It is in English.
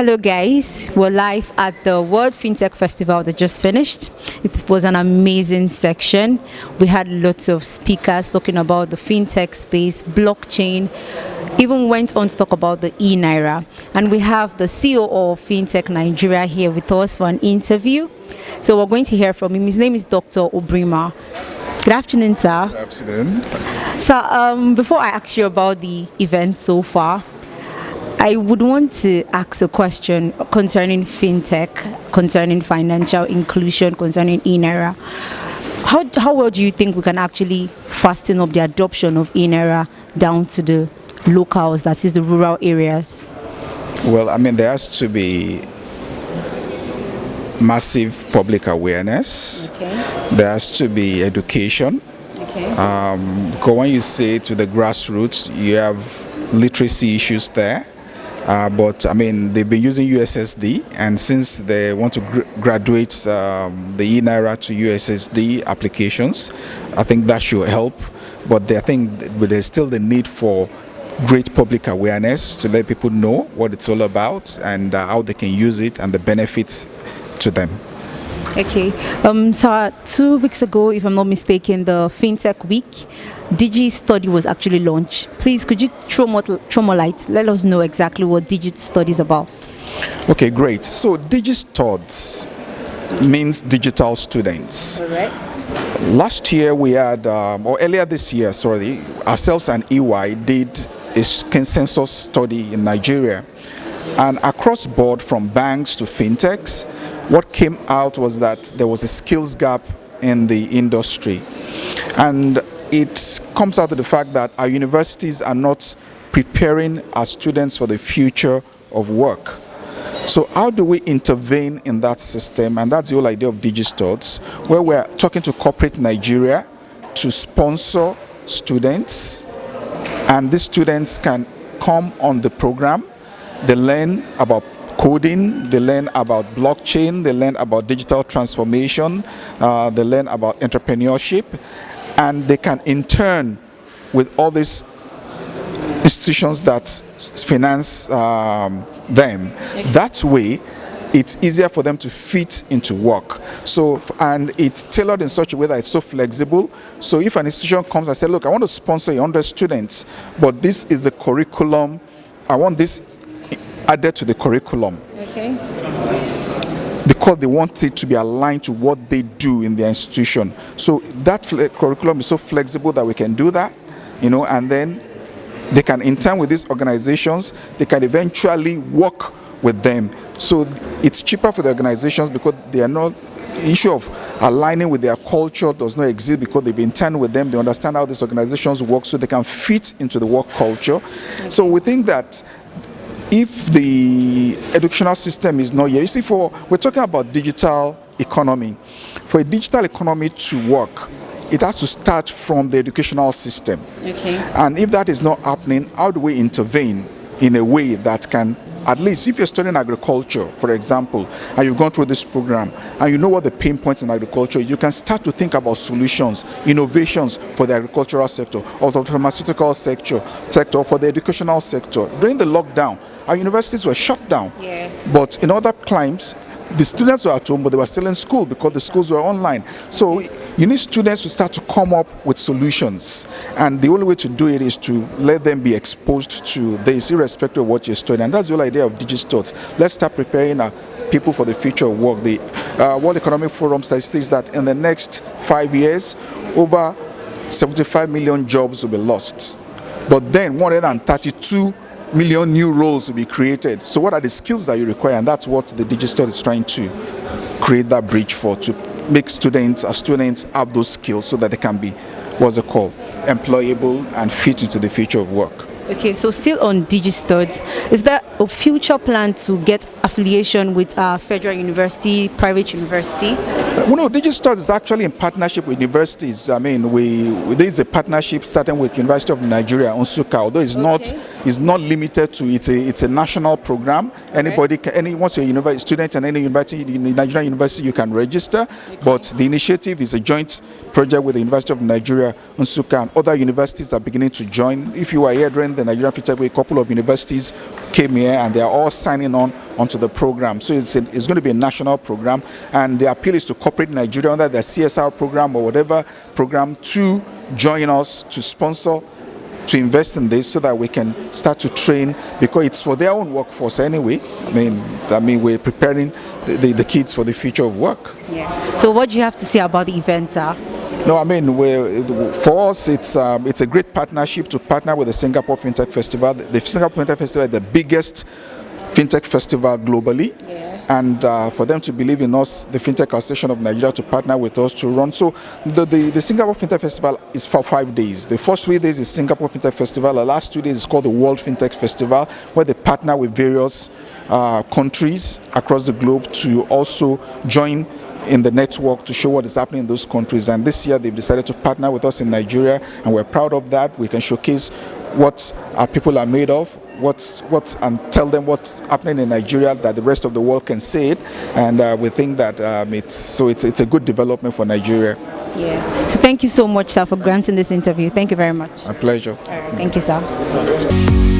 Hello guys, we're live at the World Fintech Festival that just finished. It was an amazing section. We had lots of speakers talking about the fintech space, blockchain, even went on to talk about the e-Naira. And we have the CEO of Fintech Nigeria here with us for an interview. So we're going to hear from him. His name is Dr. OBRIMAH. Good afternoon, sir. Good afternoon. So before I ask you about the event so far, I would want to ask a question concerning fintech, concerning financial inclusion, concerning e-Naira. How well do you think we can actually fasten up the adoption of e-Naira down to the locals, that is the rural areas? Well, I mean, there has to be massive public awareness. Okay. There has to be education. Okay. Because when you say to the grassroots, you have literacy issues there. But I mean, they've been using USSD, and since they want to graduate the e-Naira to USSD applications, I think that should help. But I think there's still the need for great public awareness to let people know what it's all about and how they can use it and the benefits to them. Okay. So 2 weeks ago, if I'm not mistaken, the Fintech Week, Digi Study was actually launched. Please, could you throw more light? Let us know exactly what Digi Study is about. Okay, great. So Digi Studs means digital students. All right. Last year we had, or earlier this year, sorry, ourselves and EY did a consensus study in Nigeria. And across board, from banks to fintechs, what came out was that there was a skills gap in the industry. And it comes out of the fact that our universities are not preparing our students for the future of work. So how do we intervene in that system? And that's the whole idea of DigiStuds, where we're talking to corporate Nigeria to sponsor students. And these students can come on the program. They learn about coding, they learn about blockchain, they learn about digital transformation, they learn about entrepreneurship, and they can intern with all these institutions that finance them. Okay. That way, it's easier for them to fit into work. So, and it's tailored in such a way that it's so flexible. So if an institution comes and says, look, I want to sponsor 100 students, but this is the curriculum, I want this added to the curriculum. Okay. Because they want it to be aligned to what they do in their institution. So that curriculum is so flexible that we can do that, and then they can intern with these organizations, they can eventually work with them. So it's cheaper for the organizations because they are not, the issue of aligning with their culture does not exist because they've interned with them, they understand how these organizations work, so they can fit into the work culture. Okay. So we think that if the educational system is not here, you see, we're talking about digital economy. For a digital economy to work, it has to start from the educational system. Okay. And if that is not happening, how do we intervene in a way that can, at least if you're studying agriculture, for example, and you've gone through this program, and you know what the pain points in agriculture, you can start to think about solutions, innovations for the agricultural sector, or the pharmaceutical sector, for the educational sector. During the lockdown, our universities were shut down. Yes. But in other climes, the students were at home, but they were still in school because the schools were online. So you need students to start to come up with solutions. And the only way to do it is to let them be exposed to this, irrespective of what you're studying. And that's the whole idea of DigiStuds. Let's start preparing our people for the future of work. The World Economic Forum statistics that in the next 5 years, over 75 million jobs will be lost. But then 132 million new roles will be created. So what are the skills that you require? And that's what the DigiStud is trying to create that bridge for, to make students have those skills so that they can be, employable and fit into the future of work. Okay, so still on DigiStuds, is there a future plan to get affiliation with federal university, private university? No, DigiStuds is actually in partnership with universities. I mean, there is a partnership starting with University of Nigeria, Nsukka, although it's not limited to, it's a national program. Anybody, once you're a student in any university, in Nigerian university, you can register. Okay. But the initiative is a joint project with the University of Nigeria, Nsukka, and other universities are beginning to join. If you are here during the Nigerian Fintech Week, a couple of universities came here and they are all signing on onto the program. So it's going to be a national program, and the appeal is to corporate Nigeria under their CSR program or whatever program to join us, to sponsor, to invest in this, so that we can start to train, because it's for their own workforce anyway. I mean we're preparing the kids for the future of work. Yeah. So what do you have to say about the event, sir? No, I mean, for us, it's a great partnership to partner with the Singapore Fintech Festival. The Singapore Fintech Festival is the biggest fintech festival globally. Yes. And for them to believe in us, the Fintech Association of Nigeria, to partner with us to run. So the Singapore Fintech Festival is for 5 days. The first 3 days is Singapore Fintech Festival. The last 2 days is called the World Fintech Festival, where they partner with various countries across the globe to also join in the network to show what is happening in those countries. And this year they've decided to partner with us in Nigeria, and we're proud of that. We can showcase what our people are made of, and tell them what's happening in Nigeria, that the rest of the world can see it. And we think that it's a good development for Nigeria. Yeah. So thank you so much, sir, for granting this interview. Thank you very much. A pleasure. All right. Thank you, sir.